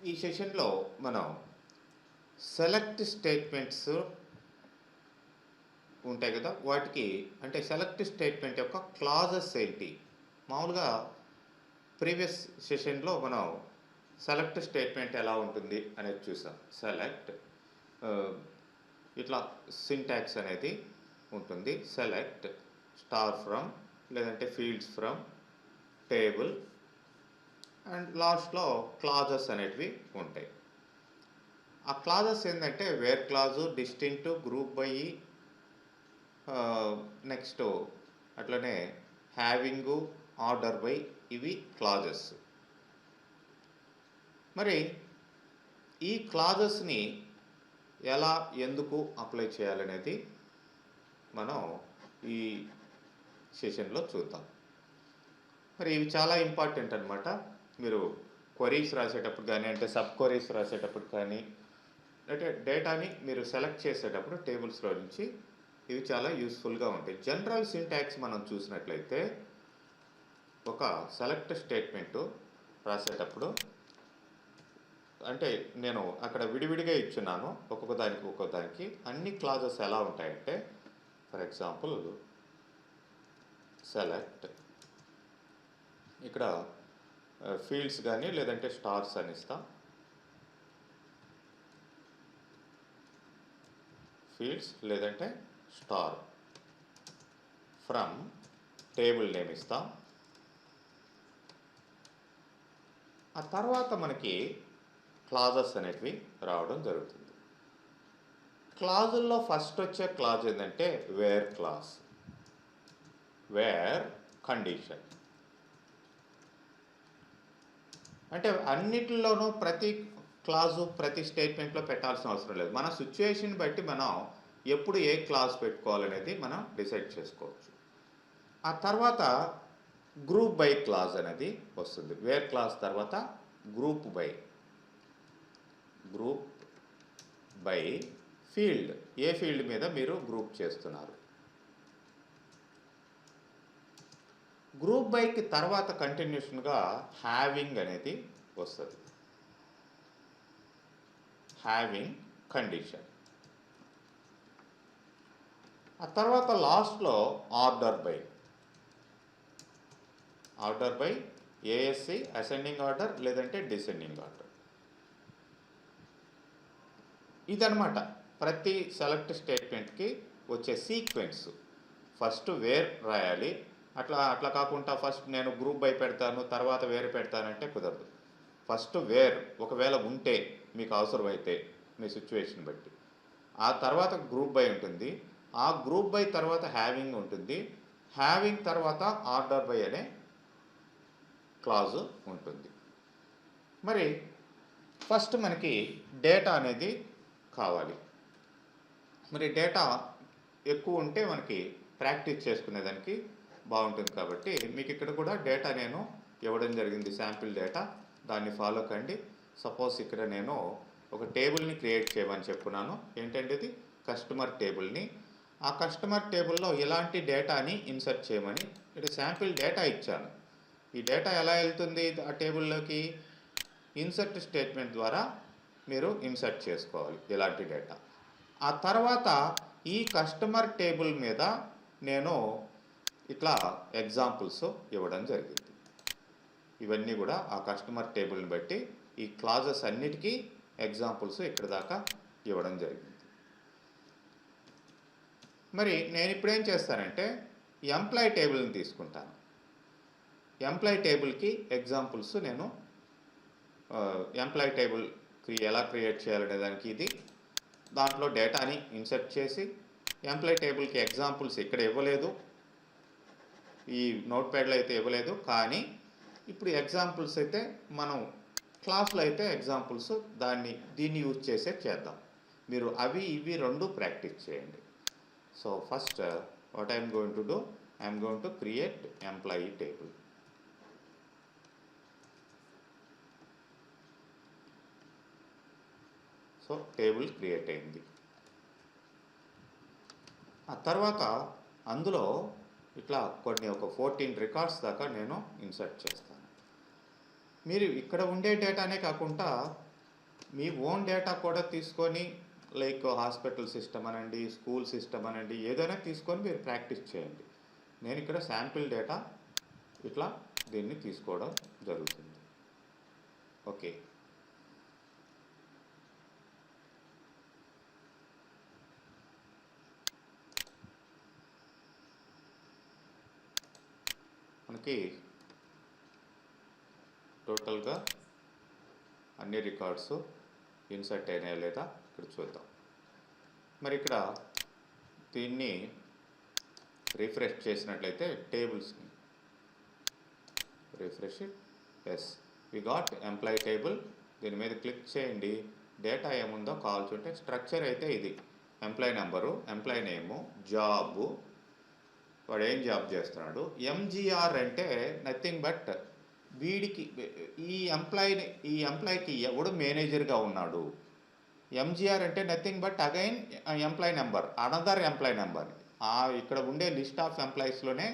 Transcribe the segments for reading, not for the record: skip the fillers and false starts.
ఈ సెషన్లో మనం సెలెక్ట్ స్టేట్మెంట్స్ ఉంటాయి కదా, వాటికి అంటే సెలెక్ట్ స్టేట్మెంట్ యొక్క క్లాజెస్ ఏంటి. మామూలుగా ప్రీవియస్ సెషన్లో మనం సెలెక్ట్ స్టేట్మెంట్ ఎలా ఉంటుంది అనేది చూసాం. సెలెక్ట్ ఇట్లా సింటాక్స్ అనేది ఉంటుంది. సెలెక్ట్ స్టార్ ఫ్రమ్, లేదంటే ఫీల్డ్స్ ఫ్రమ్, టేబుల్, అండ్ లాస్ట్లో క్లాజెస్ అనేటివి ఉంటాయి. ఆ క్లాజెస్ ఏంటంటే where clause, distinct, group by, next అట్లనే హ్యావింగు, ఆర్డర్ బై, ఇవి క్లాజెస్. మరి ఈ క్లాజెస్ని ఎలా ఎందుకు అప్లై చేయాలనేది మనం ఈ సెషన్లో చూద్దాం. మరి ఇవి చాలా ఇంపార్టెంట్ అనమాట. మీరు క్వరీస్ రాసేటప్పుడు కానీ, అంటే సబ్ క్వరీస్ రాసేటప్పుడు కానీ, అంటే డేటాని మీరు సెలెక్ట్ చేసేటప్పుడు టేబుల్స్లో నుంచి ఇవి చాలా యూస్ఫుల్గా ఉంటాయి. జనరల్ సింటాక్స్ మనం చూసినట్లయితే ఒక సెలెక్ట్ స్టేట్మెంటు రాసేటప్పుడు, అంటే నేను అక్కడ విడివిడిగా ఇచ్చున్నాను ఒక్కొక్క దానికి అన్ని క్లాజెస్ ఎలా ఉంటాయంటే, ఫర్ ఎగ్జాంపుల్ సెలెక్ట్, ఇక్కడ ఫీల్డ్స్ కానీ లేదంటే స్టార్స్ అని ఇస్తాం. ఫీల్డ్స్ లేదంటే స్టార్, ఫ్రమ్ టేబుల్ నేమ్ ఇస్తాం. ఆ తర్వాత మనకి క్లాజెస్ అనేటివి రావడం జరుగుతుంది. క్లాజుల్లో ఫస్ట్ వచ్చే క్లాజ్ ఏంటంటే వేర్ క్లాజ్, వేర్ కండిషన్. అంటే అన్నిటిలోనూ ప్రతి క్లాజు ప్రతి స్టేట్మెంట్లో పెట్టాల్సిన అవసరం లేదు. మన సిచ్యువేషన్ బట్టి మనం ఎప్పుడు ఏ క్లాజ్ పెట్టుకోవాలనేది మనం డిసైడ్ చేసుకోవచ్చు. ఆ తర్వాత గ్రూప్ బై క్లాజ్ అనేది వస్తుంది. వేర్ క్లాజ్ తర్వాత group by, group by field, A field మీద మీరు గ్రూప్ చేస్తున్నారు. గ్రూప్ బైకి తర్వాత కంటిన్యూషన్గా హ్యావింగ్ అనేది వస్తుంది. Having condition. ఆ తర్వాత లాస్ట్లో order by, order by ASC, ascending order లేదంటే డిసెండింగ్ ఆర్డర్. ఇదనమాట ప్రతి సెలెక్ట్ స్టేట్మెంట్కి వచ్చే సీక్వెన్స్. ఫస్ట్ వేర్ రాయాలి. అట్లా కాకుండా ఫస్ట్ నేను గ్రూప్ బై పెడతాను తర్వాత వేరే పెడతానంటే కుదరదు. ఫస్ట్ వేర్ ఒకవేళ ఉంటే మీకు అవసరమైతే మీ సిచ్యువేషన్ బట్టి, ఆ తర్వాత గ్రూప్ బై ఉంటుంది, ఆ గ్రూప్ బై తర్వాత హ్యావింగ్ ఉంటుంది, హ్యావింగ్ తర్వాత ఆర్డర్ బై అనే క్లాజు ఉంటుంది. మరి ఫస్ట్ మనకి డేటా అనేది కావాలి. మరి డేటా ఎక్కువ ఉంటే మనకి ప్రాక్టీస్ చేసుకునేదానికి బాగుంటుంది. కాబట్టి మీకు ఇక్కడ కూడా డేటా నేను ఇవ్వడం జరిగింది, శాంపిల్ డేటా. దాన్ని ఫాలో కండి. సపోజ్ ఇక్కడ నేను ఒక టేబుల్ని క్రియేట్ చేయమని చెప్పున్నాను. ఏంటంటే ఇది కస్టమర్ టేబుల్ని. ఆ కస్టమర్ టేబుల్లో ఇలాంటి డేటాని ఇన్సర్ట్ చేయమని ఇక్కడ శాంపిల్ డేటా ఇచ్చాను. ఈ డేటా ఎలా వెళ్తుంది ఆ టేబుల్లోకి? ఇన్సర్ట్ స్టేట్మెంట్ ద్వారా మీరు ఇన్సర్ట్ చేసుకోవాలి ఇలాంటి డేటా. ఆ తర్వాత ఈ కస్టమర్ టేబుల్ మీద నేను ఇట్లా ఎగ్జాంపుల్స్ ఇవ్వడం జరిగింది. ఇవన్నీ కూడా ఆ కస్టమర్ టేబుల్ని బట్టి ఈ క్లాజెస్ అన్నిటికీ ఎగ్జాంపుల్స్ ఇక్కడ దాకా ఇవ్వడం జరిగింది. మరి నేను ఇప్పుడేం చేస్తానంటే ఎంప్లాయ్ టేబుల్ని తీసుకుంటాను. ఎంప్లాయ్ టేబుల్కి ఎగ్జాంపుల్స్ నేను ఎంప్లాయ్ టేబుల్ ఎలా క్రియేట్ చేయాలనే దానికి ఇది, దాంట్లో డేటాని ఇన్సర్ట్ చేసి ఎంప్లాయ్ టేబుల్కి ఎగ్జాంపుల్స్ ఇక్కడ ఇవ్వలేదు, ఈ నోట్ ప్యాడ్లో అయితే ఇవ్వలేదు. కానీ ఇప్పుడు ఎగ్జాంపుల్స్ అయితే మనం క్లాస్లో అయితే ఎగ్జాంపుల్స్ దీన్ని యూజ్ చేసే చేద్దాం. మీరు అవి ఇవి రెండు ప్రాక్టీస్ చేయండి. So first what I'm going to do, I'm going to create employee table. So table create అయింది. ఆ తర్వాత అందులో ఇట్లా కొన్ని ఒక 14 రికార్డ్స్ దాకా నేను ఇన్సర్ట్ చేస్తాను. మీరు ఇక్కడ ఉండే డేటానే కాకుండా మీ ఓన్ డేటా కూడా తీసుకొని లైక్ హాస్పిటల్ సిస్టమ్ అనండి, స్కూల్ సిస్టమ్ అనండి, ఏదైనా తీసుకొని మీరు ప్రాక్టీస్ చేయండి. నేను ఇక్కడ శాంపిల్ డేటా ఇట్లా దీన్ని తీసుకోవడం జరుగుతుంది. ఓకే, మనకి టోటల్గా అన్ని రికార్డ్స్ ఇన్సర్ట్ అయినాయా లేదా ఇక్కడ చూద్దాం. మరి ఇక్కడ దీన్ని రిఫ్రెష్ చేసినట్లయితే టేబుల్స్ని refresh, yes we got employee table. దీని మీద క్లిక్ చేయండి. డేటా ఏముందో కావాల్సింటే స్ట్రక్చర్ అయితే ఇది ఎంప్లాయీ నెంబరు, ఎంప్లాయీ నేము, జాబు, వాడు ఏం జాబ్ చేస్తున్నాడు. ఎంజీఆర్ అంటే నథింగ్ బట్ వీడికి ఈ ఎంప్లాయీకి ఎవడు మేనేజర్గా ఉన్నాడు. ఎంజీఆర్ అంటే nothing but again employee number, another employee number. ఇక్కడ ఉండే లిస్ట్ ఆఫ్ ఎంప్లాయీస్లోనే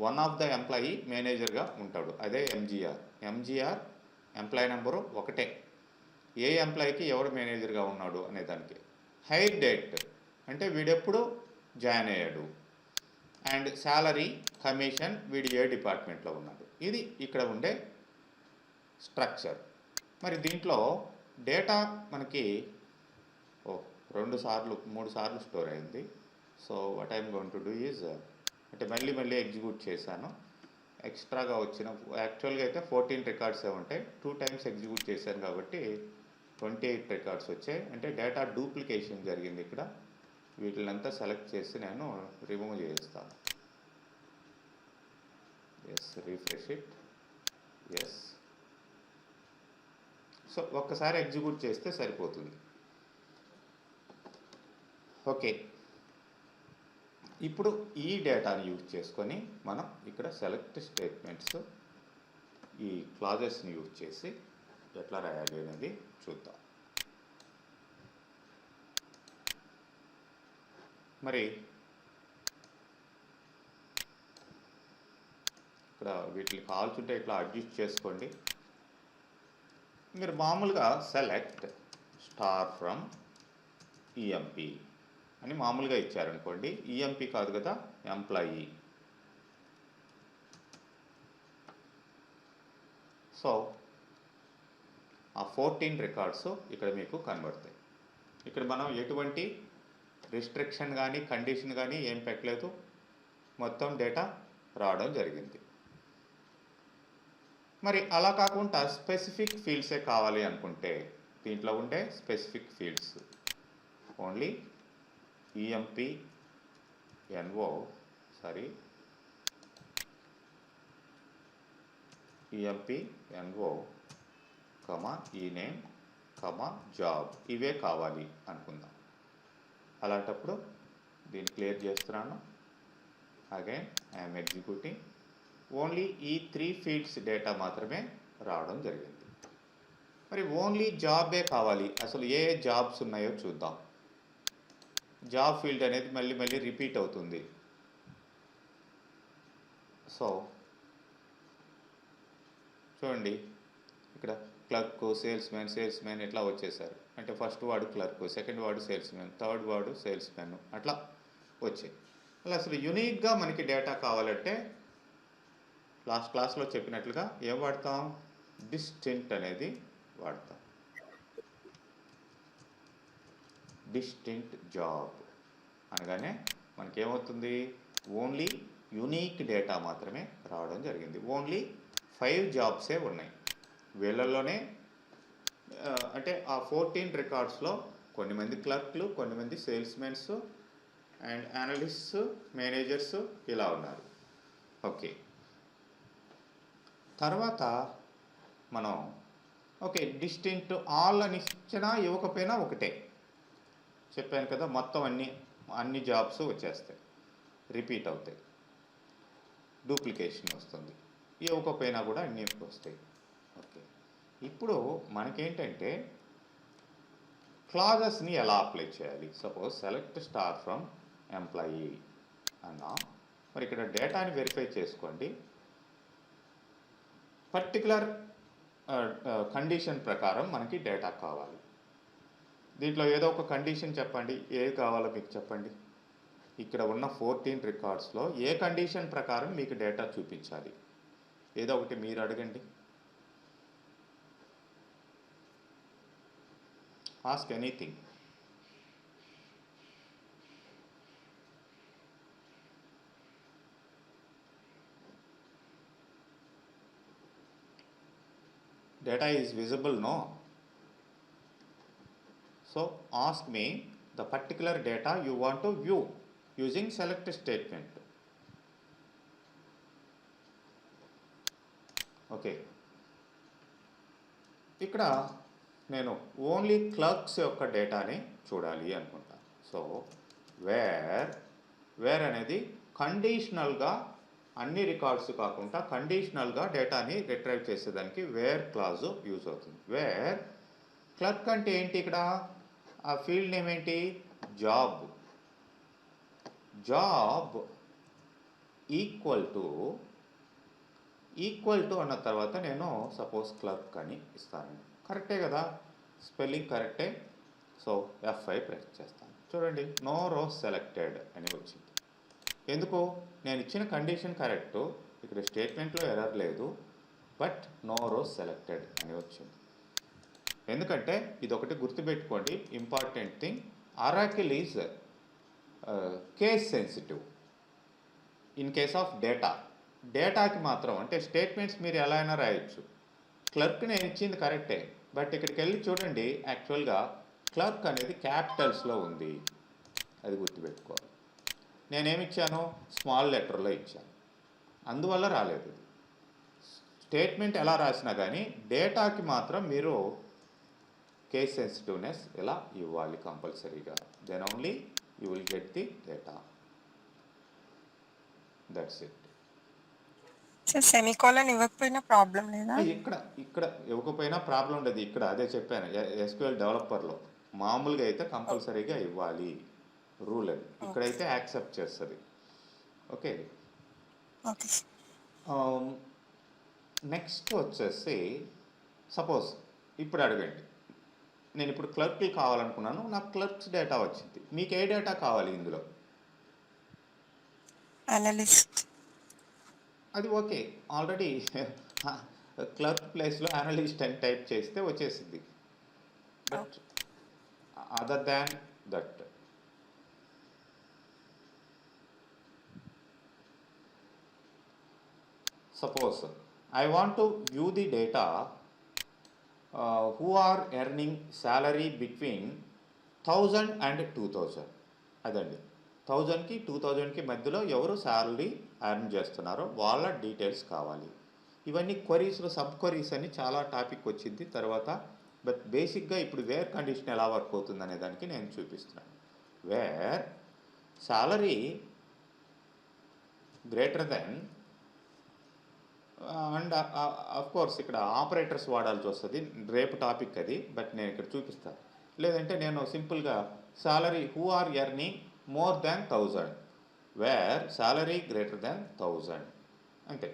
వన్ ఆఫ్ ద ఎంప్లాయీ మేనేజర్గా ఉంటాడు, అదే ఎంజీఆర్. ఎంజీఆర్ ఎంప్లాయీ నెంబరు ఒకటే, ఏ ఎంప్లాయీకి ఎవడు మేనేజర్గా ఉన్నాడు అనే దానికి. హైర్ డేట్ అంటే వీడెప్పుడు జాయిన్ అయ్యాడు, అండ్ శాలరీ, కమిషన్, వీడి ఏ డిపార్ట్మెంట్లో ఉన్నాడు. ఇది ఇక్కడ ఉండే స్ట్రక్చర్. మరి దీంట్లో డేటా మనకి 3 సార్లు స్టోర్ అయింది. So what I'm going to do is, అంటే మళ్ళీ ఎగ్జిక్యూట్ చేశాను. ఎక్స్ట్రాగా వచ్చిన యాక్చువల్గా అయితే 14 రికార్డ్సే ఉంటాయి, 2 టైమ్స్ ఎగ్జిక్యూట్ చేశాను కాబట్టి 28 రికార్డ్స్ వచ్చాయి. అంటే డేటా డూప్లికేషన్ జరిగింది ఇక్కడ. వీటినంతా సెలెక్ట్ చేసి నేను రిమూవ్ చేస్తాను. Yes, refresh it, yes. So ఒక్కసారి ఎగ్జిక్యూట్ చేస్తే సరిపోతుంది. ఓకే, ఇప్పుడు ఈ డేటాని యూజ్ చేసుకొని మనం ఇక్కడ సెలెక్ట్ స్టేట్మెంట్స్, ఈ క్లాజెస్ని యూజ్ చేసి ఎట్లా రాయాలి అనేది చూద్దాం. మరి ఇక్కడ వీటిని కావాల్సింటే ఇట్లా అడ్జస్ట్ చేసుకోండి. మీరు మామూలుగా సెలెక్ట్ స్టార్ ఫ్రమ్ ఈఎంపీ అని మామూలుగా ఇచ్చారనుకోండి. ఈఎంపీ కాదు కదా, ఎంప్లాయీ. సో ఆ 14 రికార్డ్స్ ఇక్కడ మీకు కనబడతాయి. ఇక్కడ మనం ఎటువంటి రిస్ట్రిక్షన్ కానీ కండిషన్ కానీ ఏం పెట్టలేదు, మొత్తం డేటా రావడం జరిగింది. మరి అలా కాకుండా స్పెసిఫిక్ ఫీల్డ్సే కావాలి అనుకుంటే దీంట్లో ఉండే specific fields only EMP NO EMP NO ename job ఇవే కావాలి అనుకుందాం. అలాంటప్పుడు దీన్ని క్లియర్ చేస్తున్నాను. Again I'm executing. ఓన్లీ ఈ 3 ఫీల్డ్స్ డేటా మాత్రమే రావడం జరిగింది. మరి ఓన్లీ జాబే కావాలి, అసలు ఏ జాబ్స్ ఉన్నాయో చూద్దాం. జాబ్ ఫీల్డ్ అనేది మళ్ళీ రిపీట్ అవుతుంది. సో చూడండి, ఇక్కడ క్లర్క్, సేల్స్ మ్యాన్ ఇట్లా వచ్చేసారు. అంటే ఫస్ట్ వాడు క్లర్క్, సెకండ్ వాడు సేల్స్ మ్యాన్, థర్డ్ వాడు సేల్స్ మ్యాన్, అట్లా వచ్చాయి. అలా అసలు యూనిక్గా మనకి డేటా కావాలంటే లాస్ట్ క్లాస్లో చెప్పినట్లుగా ఏం వాడతాం, డిస్టింక్ట్ అనేది వాడతాం. డిస్టింక్ట్ జాబ్ అనగానే మనకేమవుతుంది, ఓన్లీ యూనిక్ డేటా మాత్రమే రావడం జరిగింది. ఓన్లీ 5 జాబ్సే ఉన్నాయి వీళ్ళల్లోనే. అంటే ఆ 14 రికార్డ్స్లో కొన్ని మంది క్లర్క్లు, కొన్ని మంది సేల్స్మెన్స్ అండ్ అనలిస్ట్స్, మేనేజర్స్ ఇలా ఉన్నారు. ఓకే, తర్వాత మనం ఓకే డిస్టింక్ట్ ఆల్ అని ఇచ్చినా ఇవ్వకపోయినా ఒకటే చెప్పాను కదా, మొత్తం అన్ని జాబ్స్ వచ్చేస్తాయి, రిపీట్ అవుతాయి, డూప్లికేషన్ వస్తుంది. ఇవ్వకపోయినా కూడా అన్నీ వస్తాయి. ఓకే, ఇప్పుడు మనకేంటంటే క్లాజెస్ని ఎలా అప్లై చేయాలి. Suppose select star from employee అన్నా. మరి ఇక్కడ డేటాని వెరిఫై చేసుకోండి. పర్టికులర్ కండిషన్ ప్రకారం మనకి డేటా కావాలి. దీంట్లో ఏదో ఒక కండిషన్ చెప్పండి, ఏది కావాలో మీకు చెప్పండి. ఇక్కడ ఉన్న 14 రికార్డ్స్లో ఏ కండిషన్ ప్రకారం మీకు డేటా చూపించాలి, ఏదో ఒకటి మీరు అడగండి. Ask anything. Data is visible, no? So ask me the particular data you want to view using select statement. Okay. ఇక్కడ నేను ఓన్లీ క్లర్క్స్ యొక్క డేటాని చూడాలి అనుకుంటా. సో వేర్ అనేది కండిషనల్గా అన్ని రికార్డ్స్ కాకుండా కండిషనల్గా డేటాని రిట్రైవ్ చేసేదానికి వేర్ క్లాజు యూజ్ అవుతుంది. వేర్ క్లర్క్ అంటే ఏంటి, ఇక్కడ ఆ ఫీల్డ్ నేమ్ ఏంటి, జాబ్. జాబ్ ఈక్వల్ టు అన్న తర్వాత నేను సపోజ్ క్లర్క్ అని ఇస్తాను. కరెక్టే కదా, స్పెల్లింగ్ కరెక్టే. సో F5 ప్రెస్ చేస్తాను. చూడండి, నో రోస్ సెలెక్టెడ్ అని వచ్చింది. ఎందుకు, నేను ఇచ్చిన కండిషన్ కరెక్టు, ఇక్కడ స్టేట్మెంట్లో ఎర్రర్ లేదు, బట్ నో రోస్ సెలెక్టెడ్ అని వచ్చింది. ఎందుకంటే ఇది ఒకటి గుర్తుపెట్టుకోండి, important thing, Oracle is case sensitive in case of డేటాకి మాత్రం. అంటే స్టేట్మెంట్స్ మీరు ఎలా అయినా రాయొచ్చు. క్లర్క్ నేను ఇచ్చింది కరెక్టే, బట్ ఇక్కడికి వెళ్ళి చూడండి, యాక్చువల్గా క్లర్క్ అనేది క్యాపిటల్స్లో ఉంది, అది గుర్తుపెట్టుకోవాలి. నేనేమిచ్చాను, స్మాల్ లెటర్లో ఇచ్చాను, అందువల్ల రాలేదు. స్టేట్మెంట్ ఎలా రాసినా కానీ డేటాకి మాత్రం మీరు కేస్ సెన్సిటివ్నెస్ ఇలా ఇవ్వాలి కంపల్సరీగా. Then only you will get the data. That's it. Semicolon ఇవ్వకపోయినా ప్రాబ్లం లేదా? ఇక్కడ ఇవ్వకపోయినా ప్రాబ్లం ఉండదు. ఇక్కడ అదే చెప్పాను, SQL డెవలపర్లో మామూలుగా అయితే కంపల్సరీగా ఇవ్వాలి, రూల్ అది. ఇక్కడైతే యాక్సెప్ట్ చేస్తుంది. ఓకే. నెక్స్ట్ వచ్చేసి సపోజ్ ఇప్పుడు అడగండి, నేను ఇప్పుడు క్లర్క్లు కావాలనుకున్నాను, నాకు క్లర్క్స్ డేటా వచ్చింది, మీకు ఏ డేటా కావాలి ఇందులో? అనలిస్ట్. అది ఓకే, ఆల్రెడీ క్లర్క్ ప్లేస్లో అనలిస్ట్ అని టైప్ చేస్తే వచ్చేసింది. But other than that, suppose I want to view the data who are earning salary between 1000 and 2000. అదండి, 1000కి 2000కి మధ్యలో ఎవరు శాలరీ ఎర్న్ చేస్తున్నారో వాళ్ళ డీటెయిల్స్ కావాలి. ఇవన్నీ క్వరీస్లో సబ్ క్వరీస్ అని చాలా టాపిక్ వచ్చింది తర్వాత. బట్ బేసిక్గా ఇప్పుడు వేర్ కండిషన్ ఎలా వర్క్ అవుతుంది అనే దానికి నేను చూపిస్తున్నాను. Wear salary greater than, and of course ఇక్కడ ఆపరేటర్స్ వాడాల్సి వస్తుంది, రేపు టాపిక్ అది, బట్ నేను ఇక్కడ చూపిస్తాను. లేదంటే నేను సింపుల్గా salary who are earning more than 1000, where salary greater than 1000 అంతే.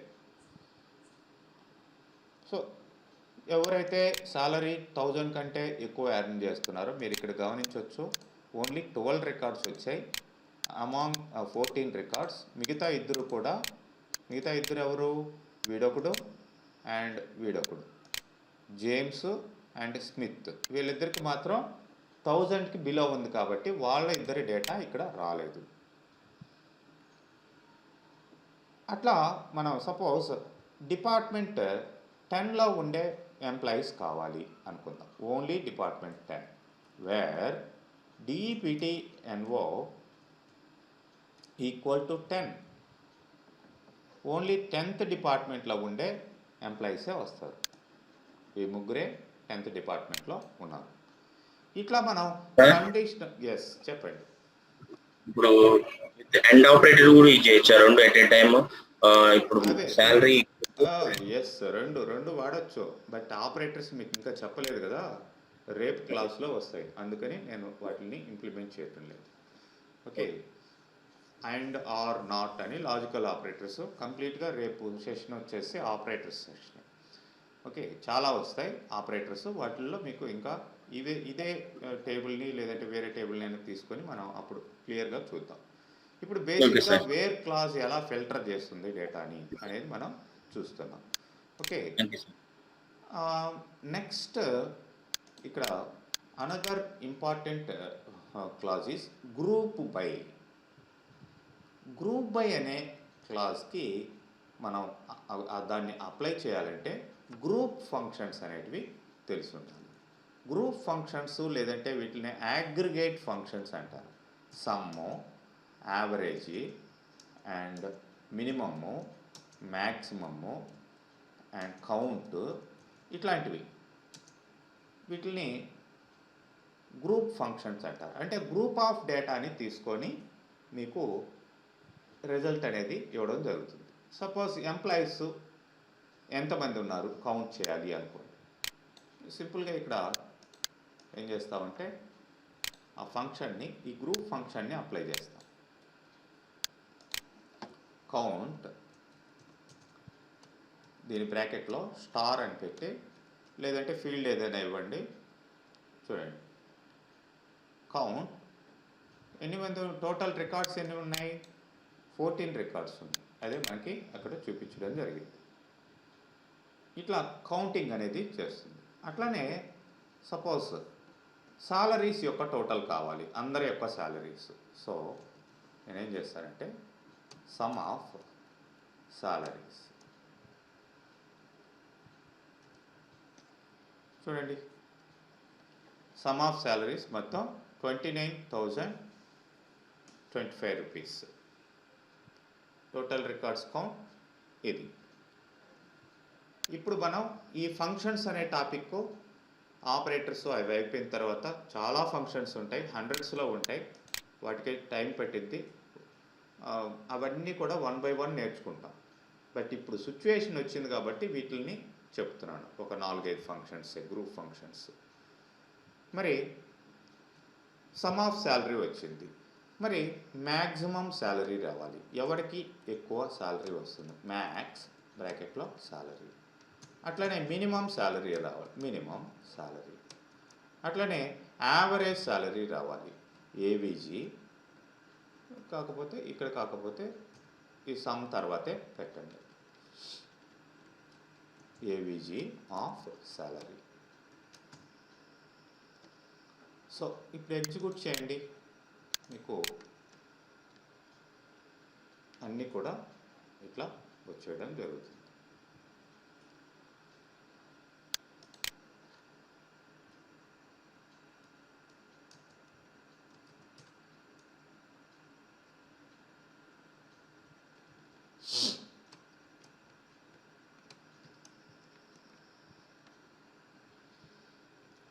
సో ఎవరైతే సాలరీ 1000 కంటే ఎక్కువ ఎర్న్ చేస్తున్నారో మీరు ఇక్కడ గమనించవచ్చు, ఓన్లీ 12 రికార్డ్స్ వచ్చాయి అమాంగ్ 14 రికార్డ్స్. మిగతా ఇద్దరు ఎవరు, వీడొకడు అండ్ వీడొకడు, జేమ్స్ అండ్ స్మిత్. వీళ్ళిద్దరికి మాత్రం 1000కి బిలో ఉంది కాబట్టి వాళ్ళ ఇద్దరి డేటా ఇక్కడ రాలేదు. అట్లా మనం సపోజ్ డిపార్ట్మెంట్ 10లో ఉండే ఎంప్లాయీస్ కావాలి అనుకుందాం, only department 10, where DEPTNO equal to 10. Only 10th డిపార్ట్మెంట్లో ఉండే ఎంప్లాయీసే వస్తారు. ఈ ముగ్గురే 10th డిపార్ట్మెంట్లో ఉన్నారు. ఇట్లా మనం కండిషన్. ఎస్ చెప్పండి. ఇప్పుడు ఎండ్ ఆపరేటర్ కూడా ఇచ్చేయచ్చు రెండు ఎట్ ఏ టైమ్. ఇప్పుడు సాలరీ ఎస్ రెండు వాడచ్చు, బట్ ఆపరేటర్స్ మీకు ఇంకా చెప్పలేదు కదా, రేపు క్లాస్లో వస్తాయి, అందుకని నేను వాటిని ఇంప్లిమెంట్ చేయటం లేదు. ఓకే. అండ్ ఆర్ నాట్ అని లాజికల్ ఆపరేటర్స్ కంప్లీట్గా రేపు సెషన్ వచ్చేసి ఆపరేటర్స్ సెషన్. ఓకే, చాలా వస్తాయి ఆపరేటర్స్. వాటిల్లో మీకు ఇంకా ఇదే టేబుల్ని లేదంటే వేరే టేబుల్ని అయినా తీసుకొని మనం అప్పుడు క్లియర్గా చూద్దాం. ఇప్పుడు ఓకే బేసిక్గా సార్. వేర్ క్లాజ్ ఎలా ఫిల్టర్ చేస్తుంది డేటాని అనేది మనం చూస్తున్నాం. Okay, thank you sir. Next ఇక్కడ another important clause is group by. Group by అనే క్లాజ్కి మనం దాన్ని అప్లై చేయాలంటే గ్రూప్ ఫంక్షన్స్ అనేటివి తెలిసి ఉండాలి. గ్రూప్ ఫంక్షన్స్ లేదంటే వీటిని అగ్రిగేట్ ఫంక్షన్స్ అంటారు. Sum, average and minimum, maximum and count ఇట్లాంటివి, వీటిని గ్రూప్ ఫంక్షన్స్ అంటారు. అంటే గ్రూప్ ఆఫ్ డేటాని తీసుకొని మీకు రిజల్ట్ అనేది ఇవ్వడం జరుగుతుంది. సపోజ్ ఎంప్లాయీస్ ఎంతమంది ఉన్నారు కౌంట్ చేయాలి అనుకోండి. సింపుల్గా ఇక్కడ ఏం చేస్తామంటే ఆ ఫంక్షన్ని, ఈ గ్రూప్ ఫంక్షన్ని అప్లై చేస్తాం. కౌంట్, దీని బ్రాకెట్లో స్టార్ అని పెట్టి లేదంటే ఫీల్డ్ ఏదైనా ఇవ్వండి. చూడండి, కౌంట్ ఎన్ని మంది, టోటల్ రికార్డ్స్ ఎన్ని ఉన్నాయి, 14 రికార్డ్స్ ఉన్నాయి. అదే మనకి అక్కడ చూపించడం జరిగింది. ఇట్లా కౌంటింగ్ అనేది చేస్తుంది. అట్లానే సపోజ్ సాలరీస్ యొక్క టోటల్ కావాలి, అందరి యొక్క సాలరీస్. సో నేనేం చేస్తానంటే సమ్ ఆఫ్ సాలరీస్, చూడండి సమ్ ఆఫ్ సాలరీస్ మొత్తం 29,025 రూపీస్. టోటల్ రికార్డ్స్ కౌంట్ ఇది. ఇప్పుడు మనం ఈ ఫంక్షన్స్ అనే టాపిక్ ఆపరేటర్స్ అవి అయిపోయిన తర్వాత చాలా ఫంక్షన్స్ ఉంటాయి, హండ్రెడ్స్లో ఉంటాయి. వాటికి టైం పట్టిద్ది. అవన్నీ కూడా 1 by 1 నేర్చుకుంటాం. బట్ ఇప్పుడు సిచ్యువేషన్ వచ్చింది కాబట్టి వీటిని చెప్తున్నాను. ఒక 4-5 ఫంక్షన్స్, గ్రూప్ ఫంక్షన్స్. మరి సమ్ ఆఫ్ శాలరీ వచ్చింది, మరి మ్యాక్సిమం శాలరీ రావాలి. ఎవరికి ఎక్కువ శాలరీ వస్తుంది, మ్యాక్స్ బ్రాకెట్లో శాలరీ. అట్లనే మినిమం శాలరీ రావాలి, మినిమం శాలరీ. అట్లనే యావరేజ్ శాలరీ రావాలి, ఏవిజీ. కాకపోతే ఇక్కడ కాకపోతే ఈ సమ్ తర్వాతే పెట్టండి, ఏవిజీ ఆఫ్ శాలరీ. సో ఇప్పుడు ఎగ్జిక్యూట్ చేయండి, మీకు అన్నీ కూడా ఇట్లా వచ్చేయడం జరుగుతుంది.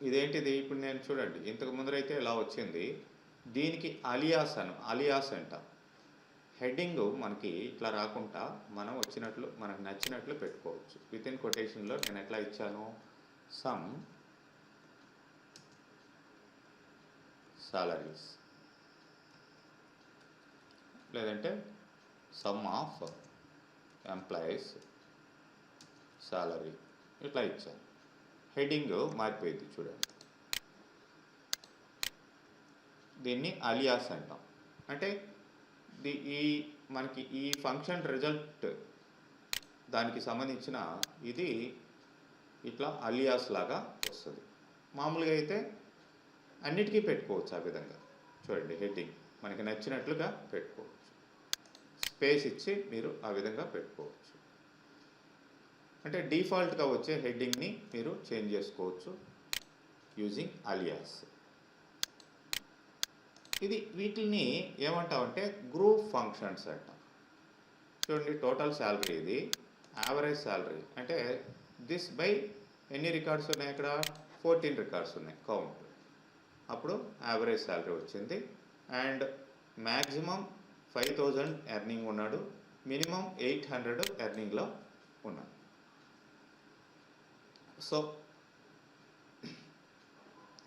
ఇదేంటిది, ఇప్పుడు నేను చూడండి ఇంతకు ముందరైతే ఇలా వచ్చింది. దీనికి అలియాస్ అంటాం. హెడ్డింగ్ మనకి ఇట్లా రాకుండా మనం వచ్చినట్లు మనకు నచ్చినట్లు పెట్టుకోవచ్చు. విత్ ఇన్ కొటేషన్లో నేను ఎట్లా ఇచ్చాను, సమ్ సాలరీస్ లేదంటే సమ్ ఆఫ్ ఎంప్లాయీస్ సాలరీ ఇట్లా ఇచ్చాను. హెడ్డింగ్ మారిపోయింది చూడండి. దీన్ని అలియాస్ అంటాం. అంటే మనకి ఈ ఫంక్షన్ రిజల్ట్ దానికి సంబంధించిన ఇది ఇట్లా అలియాస్ లాగా వస్తుంది. మామూలుగా అయితే అన్నిటికీ పెట్టుకోవచ్చు ఆ విధంగా. చూడండి, హెడ్డింగ్ మనకి నచ్చినట్లుగా పెట్టుకోవచ్చు. స్పేస్ ఇచ్చి మీరు ఆ విధంగా పెట్టుకోవచ్చు. అంటే డిఫాల్ట్గా వచ్చే హెడ్డింగ్ని మీరు చేంజ్ చేసుకోవచ్చు యూజింగ్ అలియాస్. ఇది వీటిని ఏమంటామంటే గ్రూప్ ఫంక్షన్స్ అంటాం. చూడండి, టోటల్ శాలరీ ఇది, యావరేజ్ శాలరీ అంటే దిస్ బై ఎన్ని రికార్డ్స్ ఉన్నాయి, ఇక్కడ 14 రికార్డ్స్ ఉన్నాయి కౌంట్. అప్పుడు యావరేజ్ శాలరీ వచ్చింది. అండ్ మ్యాక్సిమం 5,000 ఎర్నింగ్ ఉన్నాడు, మినిమం 800 ఎర్నింగ్లో ఉన్నాడు. సో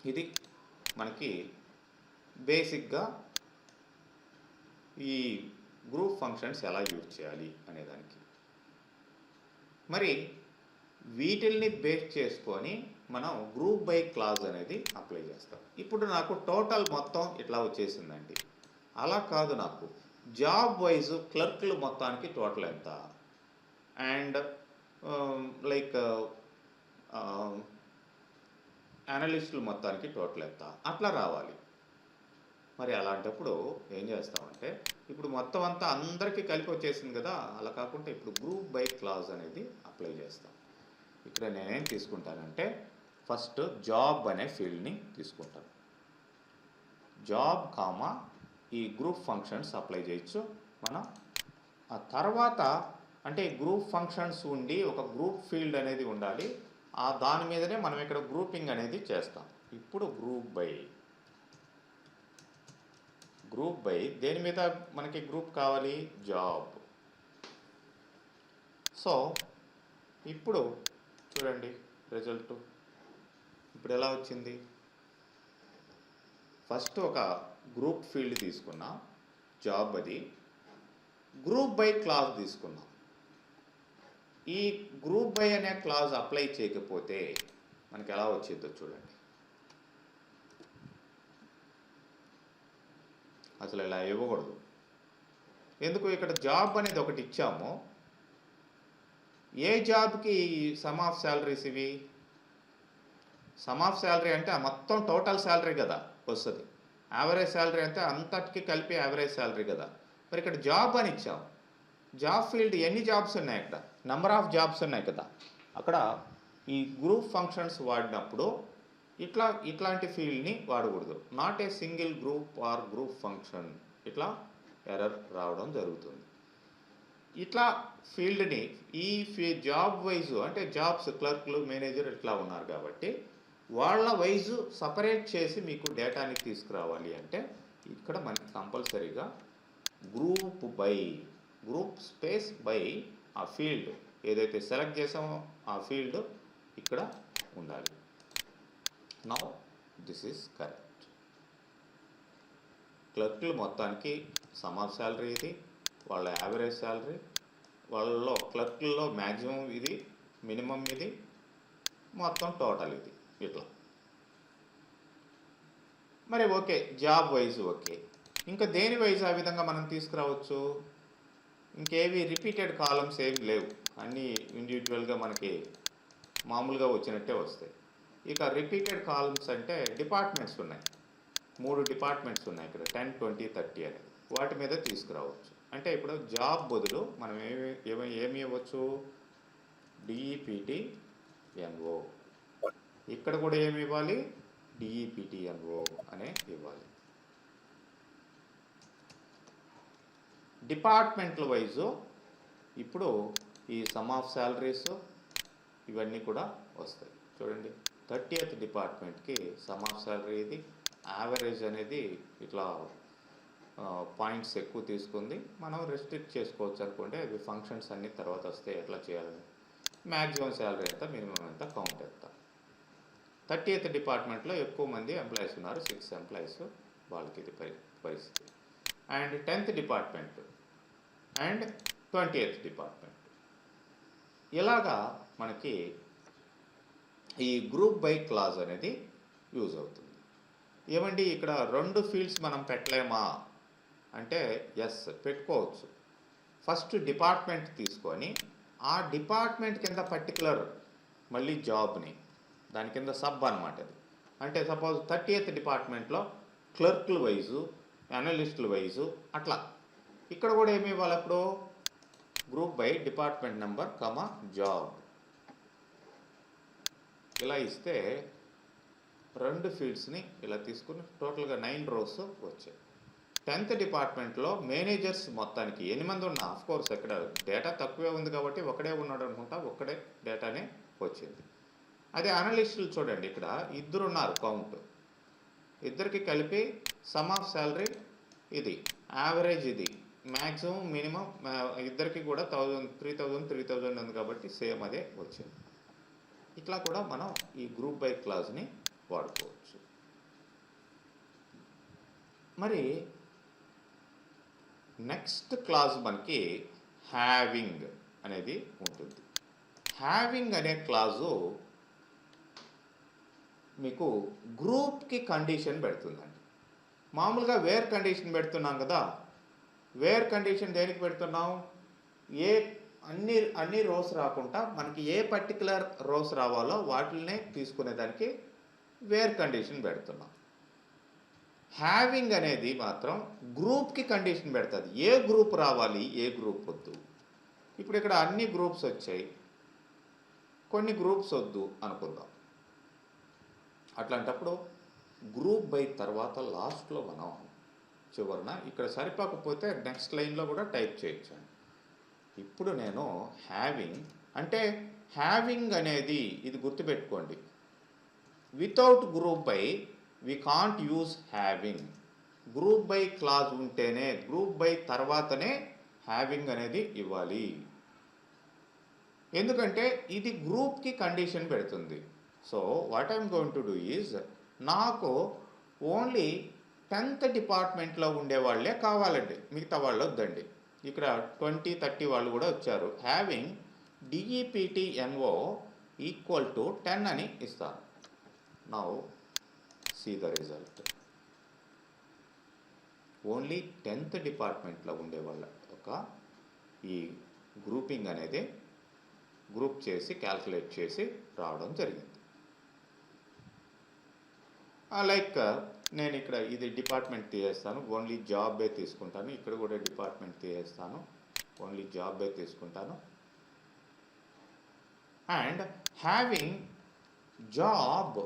ఇది మనకి బేసిక్గా ఈ గ్రూప్ ఫంక్షన్స్ ఎలా యూజ్ చేయాలి అనేదానికి. మరి వీటిల్ని బేస్ చేసుకొని మనం గ్రూప్ బై క్లాజ్ అనేది అప్లై చేస్తాం. ఇప్పుడు నాకు టోటల్ మొత్తం ఇట్లా వచ్చేసిందండి. అలా కాదు, నాకు జాబ్ వైజ్ క్లర్క్లు మొత్తానికి టోటల్ ఎంత అండ్ లైక్ అనలిస్టులు మొత్తానికి టోటల్ ఎంత అట్లా రావాలి. మరి అలాంటప్పుడు ఏం చేస్తామంటే ఇప్పుడు మొత్తం అంతా అందరికీ కలిపి వచ్చేసింది కదా, అలా కాకుండా ఇప్పుడు గ్రూప్ బై క్లాజ్ అనేది అప్లై చేస్తాం. ఇక్కడ నేనేం తీసుకుంటానంటే ఫస్ట్ జాబ్ అనే ఫీల్డ్ని తీసుకుంటాను. జాబ్ కామా ఈ గ్రూప్ ఫంక్షన్స్ అప్లై చేయొచ్చు మనం. ఆ తర్వాత అంటే గ్రూప్ ఫంక్షన్స్ ఉండి ఒక గ్రూప్ ఫీల్డ్ అనేది ఉండాలి, ఆ దాని మీదనే మనం ఇక్కడ గ్రూపింగ్ అనేది చేస్తాం. ఇప్పుడు గ్రూప్ బై దేని మీద మనకి గ్రూప్ కావాలి, జాబ్. సో ఇప్పుడు చూడండి రిజల్ట్ ఇప్పుడు ఎలా వచ్చింది. ఫస్ట్ ఒక గ్రూప్ ఫీల్డ్ తీసుకున్నాం, జాబ్, అది గ్రూప్ బై క్లాజ్ తీసుకున్నాం. ఈ గ్రూప్ బై అనే క్లాజ్ అప్లై చేయకపోతే మనకి ఎలా వచ్చిందో చూడండి. అసలు ఇలా ఇవ్వకూడదు. ఎందుకు, ఇక్కడ జాబ్ అనేది ఒకటి ఇచ్చాము. ఏ జాబ్కి సమ్ ఆఫ్ శాలరీస్ ఇవి? సమ్ ఆఫ్ శాలరీ అంటే ఆ మొత్తం టోటల్ శాలరీ కదా వస్తుంది. యావరేజ్ శాలరీ అంటే అంతటికి కలిపి యావరేజ్ శాలరీ కదా. మరి ఇక్కడ జాబ్ అని ఇచ్చాం. జాబ్ ఫీల్డ్ ఎన్ని జాబ్స్ ఉన్నాయి, ఇక్కడ నెంబర్ ఆఫ్ జాబ్స్ ఉన్నాయి కదా. అక్కడ ఈ గ్రూప్ ఫంక్షన్స్ వాడినప్పుడు ఇట్లాంటి ఫీల్డ్ని వాడకూడదు. Not a single group or group function, ఇట్లా ఎర్రర్ రావడం జరుగుతుంది. ఇట్లా ఫీల్డ్ని జాబ్ వైజు అంటే జాబ్స్ క్లర్క్లు, మేనేజర్ ఇట్లా ఉన్నారు కాబట్టి వాళ్ళ వైజు సపరేట్ చేసి మీకు డేటాని తీసుకురావాలి అంటే ఇక్కడ మనకి కంపల్సరీగా గ్రూప్ స్పేస్ బై ఆ ఫీల్డ్ ఏదైతే సెలెక్ట్ చేసామో ఆ ఫీల్డ్ ఇక్కడ ఉండాలి. Now this is correct. క్లర్క్లు మొత్తానికి సమ్ ఆఫ్ శాలరీ ఇది, వాళ్ళ యావరేజ్ శాలరీ, వాళ్ళలో క్లర్క్లలో మ్యాక్సిమం ఇది, మినిమం ఇది, మొత్తం టోటల్ ఇది, ఇట్లా. మరి ఓకే, జాబ్ వైజ్ ఓకే. ఇంకా దేని వైజ్ ఆ విధంగా మనం తీసుకురావచ్చు? ఇంకేవి రిపీటెడ్ కాలమ్స్ ఏమి లేవు, అన్నీ ఇండివిజువల్గా మనకి మామూలుగా వచ్చినట్టే వస్తాయి. ఇక రిపీటెడ్ కాలమ్స్ అంటే డిపార్ట్మెంట్స్ ఉన్నాయి, 3 డిపార్ట్మెంట్స్ ఉన్నాయి ఇక్కడ 10, 20, 30 అనేది, వాటి మీద తీసుకురావచ్చు. అంటే ఇప్పుడు జాబ్ బదులు మనం ఏమి ఇవ్వచ్చు, DEPTNO. ఇక్కడ కూడా ఏమి ఇవ్వాలి, DEPTNO అనే ఇవ్వాలి. డిపార్ట్మెంట్ల వైజు ఇప్పుడు ఈ సమ్ ఆఫ్ శాలరీస్ ఇవన్నీ కూడా వస్తాయి. చూడండి 30th డిపార్ట్మెంట్కి సమ్ ఆఫ్ శాలరీ ఇది, యావరేజ్ అనేది ఇట్లా పాయింట్స్ ఎక్కువ తీసుకుంది. మనం రెస్ట్రిక్ట్ చేసుకోవచ్చు అనుకుంటే అవి ఫంక్షన్స్ అన్ని తర్వాత వస్తే ఎట్లా చేయాలని, మ్యాక్సిమం శాలరీ ఎంత, మినిమం ఎంత, కౌంట్ ఎంత. 30th డిపార్ట్మెంట్లో ఎక్కువ మంది ఎంప్లాయీస్ ఉన్నారు, 6 ఎంప్లాయీస్, వాళ్ళకి ఇది పరిస్థితి. And 10th department and 20th department. ఇలాగా మనకి ఈ గ్రూప్ బై క్లాజ్ అనేది యూజ్ అవుతుంది. ఏమండి ఇక్కడ 2 ఫీల్డ్స్ మనం పెట్టలేమా అంటే ఎస్, పెట్టుకోవచ్చు. ఫస్ట్ డిపార్ట్మెంట్ తీసుకొని ఆ డిపార్ట్మెంట్ కింద పర్టికులర్ మళ్ళీ జాబ్ని దాని కింద సబ్ అనమాట అది. అంటే సపోజ్ 30th డిపార్ట్మెంట్లో క్లర్క్ల వైజు, అనలిస్టుల వైజు అట్లా. ఇక్కడ కూడా ఏమి ఇవ్వాలి, అప్పుడు group by department number comma job ఇలా ఇస్తే 2 ఫీల్డ్స్ని ఇలా తీసుకుని టోటల్గా 9 rows వచ్చాయి. 10th డిపార్ట్మెంట్లో మేనేజర్స్ మొత్తానికి 8 మంది ఉన్నా, ఆఫ్కోర్స్ ఇక్కడ డేటా తక్కువే ఉంది కాబట్టి ఒకడే ఉన్నాడు అనుకుంటా, ఒక్కడే డేటానే వచ్చింది. అదే అనలిస్టులు చూడండి, ఇక్కడ 2 ఉన్నారు కౌంట్, ఇద్దరికి కలిపి సమ్ ఆఫ్ శాలరీ ఇది, యావరేజ్ ఇది, మ్యాక్సిమం మినిమం ఇద్దరికి కూడా 3000 ఉంది కాబట్టి సేమ్ అదే వచ్చింది. ఇట్లా కూడా మనం ఈ గ్రూప్ బై క్లాజ్ని వాడుకోవచ్చు. మరి నెక్స్ట్ క్లాజ్ మనకి హ్యావింగ్ అనేది ఉంటుంది. హ్యావింగ్ అనే క్లాజు మీకు గ్రూప్కి కండిషన్ పెడుతుందండి. మామూలుగా వేర్ కండిషన్ పెడుతున్నాం కదా, వేర్ కండిషన్ దేనికి పెడుతున్నాం? ఏ అన్ని రోస్ రాకుండా మనకి ఏ పర్టికులర్ రోస్ రావాలో వాటినే తీసుకునేదానికి వేర్ కండిషన్ పెడుతున్నాం. హ్యావింగ్ అనేది మాత్రం గ్రూప్కి కండిషన్ పెడుతుంది. ఏ గ్రూప్ రావాలి, ఏ గ్రూప్ వద్దు. ఇప్పుడు ఇక్కడ అన్ని గ్రూప్స్ వచ్చాయి, కొన్ని గ్రూప్స్ వద్దు అనుకుందాం. అట్లాంటప్పుడు గ్రూప్ బై తర్వాత లాస్ట్లో మనం చివరన ఇక్కడ సరిపోకపోతే నెక్స్ట్ లైన్లో కూడా టైప్ చేయొచ్చు. ఇప్పుడు నేను హ్యావింగ్ అంటే హ్యావింగ్ అనేది ఇది గుర్తుపెట్టుకోండి, without group by we can't use having. Group by clause ఉంటేనే, గ్రూప్ బై తర్వాతనే హ్యావింగ్ అనేది ఇవ్వాలి. ఎందుకంటే ఇది గ్రూప్కి కండిషన్ పెడుతుంది. So what I'm going to do is, నాకు ఓన్లీ 10th డిపార్ట్మెంట్లో ఉండేవాళ్ళే కావాలండి, మిగతా వాళ్ళు వద్దండి. ఇక్కడ 20-30 వాళ్ళు కూడా వచ్చారు. హ్యావింగ్ DEPTNO ఈక్వల్ టు 10 అని ఇస్తాను. Now see the result. Only 10th డిపార్ట్మెంట్లో ఉండేవాళ్ళ ఒక ఈ గ్రూపింగ్ అనేది గ్రూప్ చేసి క్యాల్కులేట్ చేసి రావడం జరిగింది. లైక్ నేను ఇక్కడ ఇది డిపార్ట్మెంట్ తీసేస్తాను, ఓన్లీ జాబే తీసుకుంటాను. ఇక్కడ కూడా డిపార్ట్మెంట్ తీసేస్తాను, ఓన్లీ జాబే తీసుకుంటాను. అండ్ హ్యావింగ్ జాబ్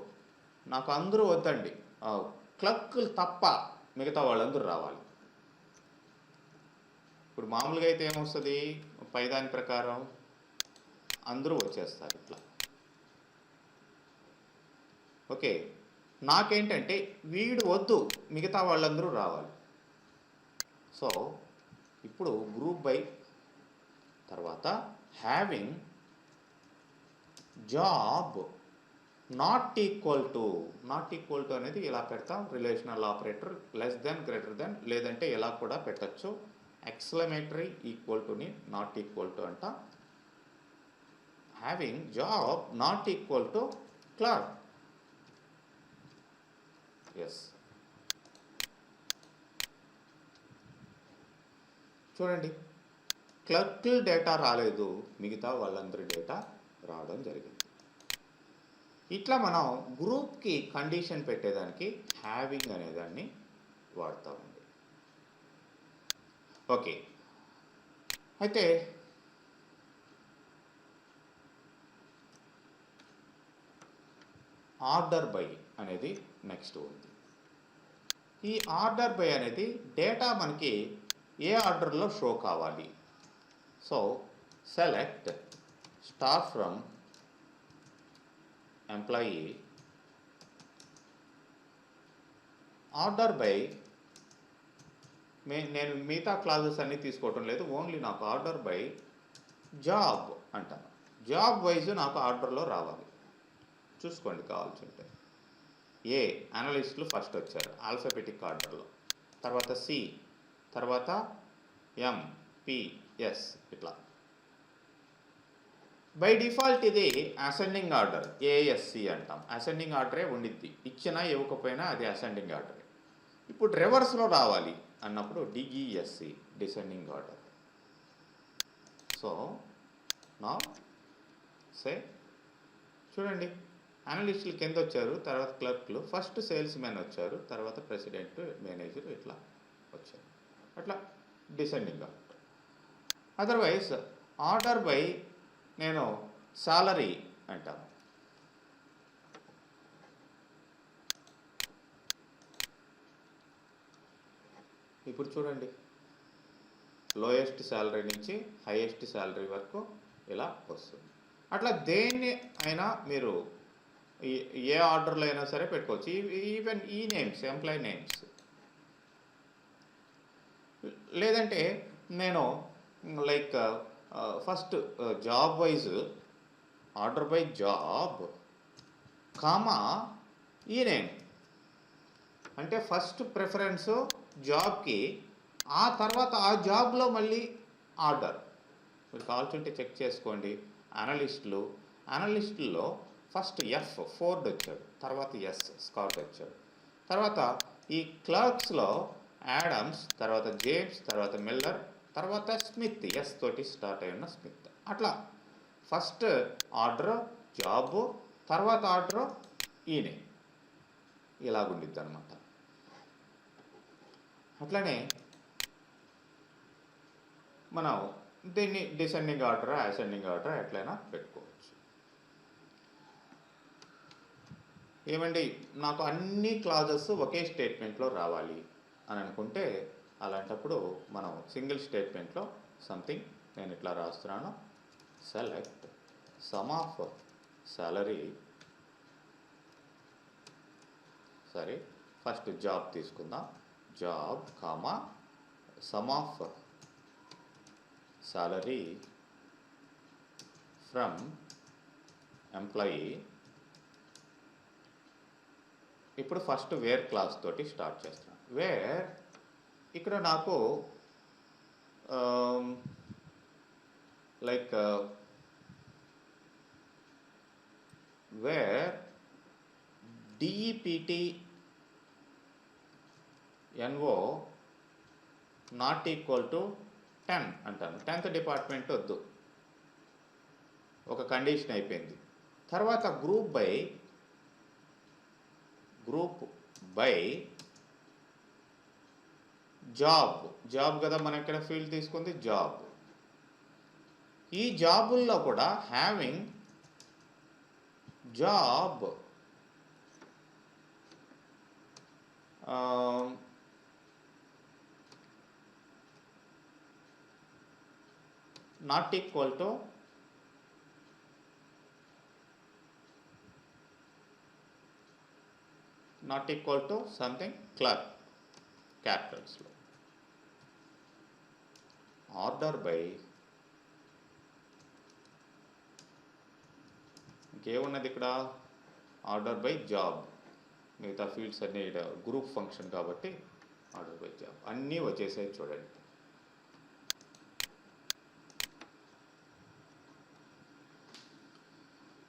నాకు అందరూ వద్దండి, క్లర్క్లు తప్ప మిగతా వాళ్ళందరూ రావాలి. ఇప్పుడు మామూలుగా అయితే ఏమొస్తుంది, పైదాని ప్రకారం అందరూ వచ్చేస్తారు ఇట్లా. ఓకే, నాకేంటంటే వీడు వద్దు, మిగతా వాళ్ళందరూ రావాలి. సో ఇప్పుడు గ్రూప్ బై తర్వాత having job not equal to అనేది ఇలా పెడతాం, relational operator less than greater than, లేదంటే ఇలా కూడా పెట్టచ్చు. ఎక్స్క్లమేటరీ ఈక్వల్ టుని నాట్ ఈక్వల్ టు అంట. Having job not equal to clerk. Yes, చూడండి, క్లర్క్ డేటా రాలేదు, మిగతా వాళ్ళందరి డేటా రావడం జరిగింది. ఇట్లా మనం గ్రూప్కి కండిషన్ పెట్టేదానికి హ్యావింగ్ అనేదాన్ని వాడతామండి. ఓకే, అయితే ఆర్డర్ బై అనేది నెక్స్ట్ ఉంది. ఈ ఆర్డర్ బై అనేది డేటా మనకి ఏ ఆర్డర్లో షో కావాలి. So select star from employee order by, నేను మిగతా క్లాసెస్ అన్నీ తీసుకోవటం లేదు, ఓన్లీ నాకు ఆర్డర్ బై జాబ్ అంటాను. జాబ్ వైజ్ నాకు ఆర్డర్లో రావాలి, చూసుకోండి కావాల్సి ఉంటే. ఏ అనలిస్టులు ఫస్ట్ వచ్చారు ఆల్ఫాబెటిక్ ఆర్డర్లో, తర్వాత సి, తర్వాత MPS ఇట్లా. బై డిఫాల్ట్ ఇది అసెండింగ్ ఆర్డర్, ASC అంటాం. అసెండింగ్ ఆర్డరే ఉండిద్ది, ఇచ్చినా ఇవ్వకపోయినా అది అసెండింగ్ ఆర్డరే. ఇప్పుడు రివర్స్లో రావాలి అన్నప్పుడు DESC డిసెండింగ్ ఆర్డర్. సో నా సే చూడండి, అనలిస్టులు కింద వచ్చారు, తర్వాత క్లర్క్లు, ఫస్ట్ సేల్స్ మ్యాన్ వచ్చారు, తర్వాత ప్రెసిడెంట్, మేనేజర్ ఇట్లా వచ్చారు. అట్లా descending order. Otherwise order by నేను సాలరీ అంటాను. ఇప్పుడు చూడండి, లోయెస్ట్ శాలరీ నుంచి హైయెస్ట్ శాలరీ వరకు ఇలా వస్తుంది. అట్లా దేన్ని అయినా మీరు ఏ ఆర్డర్లో అయినా సరే పెట్టుకోవచ్చు. ఈవెన్ ఈ నేమ్స్, ఎంప్లాయీ నేమ్స్. లేదంటే నేను like first job wise order by job comma ఈ నేమ్ అంటే ఫస్ట్ ప్రిఫరెన్స్ జాబ్కి, ఆ తర్వాత ఆ జాబ్లో మళ్ళీ ఆర్డర్. మీరు కావాల్సింటే చెక్ చేసుకోండి. అనలిస్టుల్లో ఫస్ట్ ఎఫ్ ఫోర్డ్ వచ్చాడు, తర్వాత ఎస్ స్కాట్ వచ్చాడు, తర్వాత ఈ క్లర్క్స్లో యాడమ్స్, తర్వాత జేమ్స్, తర్వాత మిల్లర్, తర్వాత స్మిత్, ఎస్ తోటి స్టార్ట్ అయి ఉన్న స్మిత్. అట్లా ఫస్ట్ ఆర్డర్ జాబు, తర్వాత ఆర్డర్ ఈయనే, ఇలాగుండిద్ది అనమాట. అట్లనే మనం దీన్ని డిసెండింగ్ ఆర్డర్, అసెండింగ్ ఆర్డర్ ఎట్లయినా పెట్టుకోవచ్చు. ఏమండి నాకు అన్ని క్లాజెస్ ఒకే స్టేట్మెంట్లో రావాలి అని అనుకుంటే అలాంటప్పుడు మనం సింగిల్ స్టేట్మెంట్లో సంథింగ్ నేను ఇట్లా రాస్తున్నాను, సెలెక్ట్ సమ్ ఆఫ్ సాలరీ, సరే ఫస్ట్ జాబ్ తీసుకుందాం, job comma sum of salary from employee. ఇప్పుడు ఫస్ట్ వేర్ క్లాస్ తోటి స్టార్ట్ చేస్తున్నాను. వేర్ ఇక్కడ నాకు like where DEPT NO not equal to 10 అంటాను. 10th డిపార్ట్మెంట్ వద్దు, ఒక కండిషన్ అయిపోయింది. తర్వాత గ్రూప్ బై జాబ్ కదా మనం ఇక్కడ ఫీల్డ్ తీసుకుంది జాబ్. ఈ జాబుల్లో కూడా having job not equal to something clerk క్యాపిటల్స్లో. ఆర్డర్ బై ఇంకేమున్నది ఇక్కడ, ఆర్డర్ బై జాబ్, మిగతా ఫీల్డ్స్ అన్నీ గ్రూప్ ఫంక్షన్ కాబట్టి ఆర్డర్ బై జాబ్ అన్నీ వచ్చేసాయి చూడండి.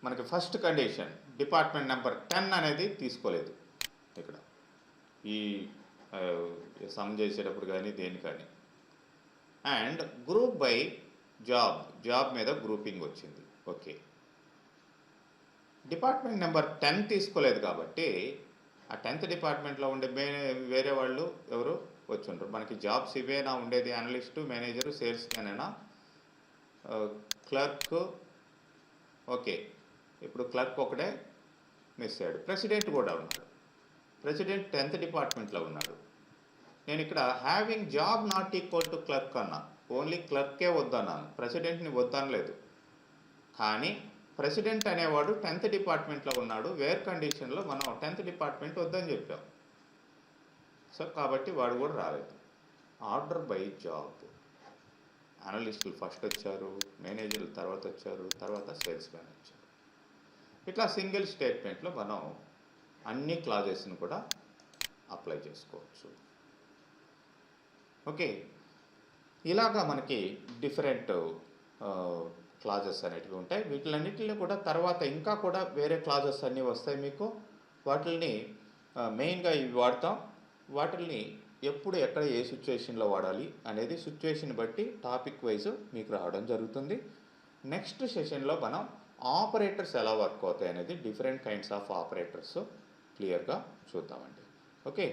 మనకి ఫస్ట్ కండిషన్ డిపార్ట్మెంట్ నెంబర్ 10 అనేది తీసుకోలేదు ఇక్కడ ఈ సమ్ చేసేటప్పుడు కానీ దేని కానీ. అండ్ గ్రూప్ బై జాబ్ మీద గ్రూపింగ్ వచ్చింది. ఓకే, డిపార్ట్మెంట్ నెంబర్ 10 తీసుకోలేదు కాబట్టి ఆ 10th డిపార్ట్మెంట్లో ఉండే వేరే వాళ్ళు ఎవరు వచ్చి ఉంటారు. మనకి జాబ్స్ ఇవేనా ఉండేది, అనలిస్టు, మేనేజరు, సేల్స్ మ్యానేనా, క్లర్క్. ఓకే, ఇప్పుడు క్లర్క్ ఒకడే మిస్ అయ్యాడు. ప్రెసిడెంట్ కూడా ఉన్నాడు, ప్రెసిడెంట్ 10th డిపార్ట్మెంట్లో ఉన్నాడు. నేను ఇక్కడ having job not equal to clerk అన్నా, ఓన్లీ క్లర్కే వద్దన్నాను, ప్రెసిడెంట్ని వద్దనలేదు. కానీ ప్రెసిడెంట్ అనేవాడు 10th డిపార్ట్మెంట్లో ఉన్నాడు, వేర్ కండిషన్లో మనం 10th డిపార్ట్మెంట్ వద్దని చెప్పాం. సో కాబట్టి వాడు కూడా రాలేదు. ఆర్డర్ బై జాబ్, అనలిస్టులు ఫస్ట్ వచ్చారు, మేనేజర్లు తర్వాత వచ్చారు, తర్వాత సేల్స్ మ్యాన్ వచ్చారు. ఇట్లా సింగిల్ స్టేట్మెంట్లో మనం అన్ని క్లాజెస్ని కూడా అప్లై చేసుకోవచ్చు. ఓకే, ఇలాగా మనకి డిఫరెంట్ క్లాజెస్ అనేటివి ఉంటాయి. వీటిలన్నిటిని కూడా తర్వాత ఇంకా కూడా వేరే క్లాజెస్ అన్నీ వస్తాయి మీకు. వాటిని మెయిన్గా ఇవి వాడతాం. వాటిని ఎప్పుడు ఎక్కడ ఏ సిచ్యువేషన్లో వాడాలి అనేది సిచ్యువేషన్ బట్టి టాపిక్ వైజ్ మీకు రావడం జరుగుతుంది. నెక్స్ట్ సెషన్లో మనం ఆపరేటర్స్ ఎలా వర్క్ అవుతాయి అనేది, డిఫరెంట్ కైండ్స్ ఆఫ్ ఆపరేటర్స్ క్లియర్గా చూద్దామండి. ఓకే.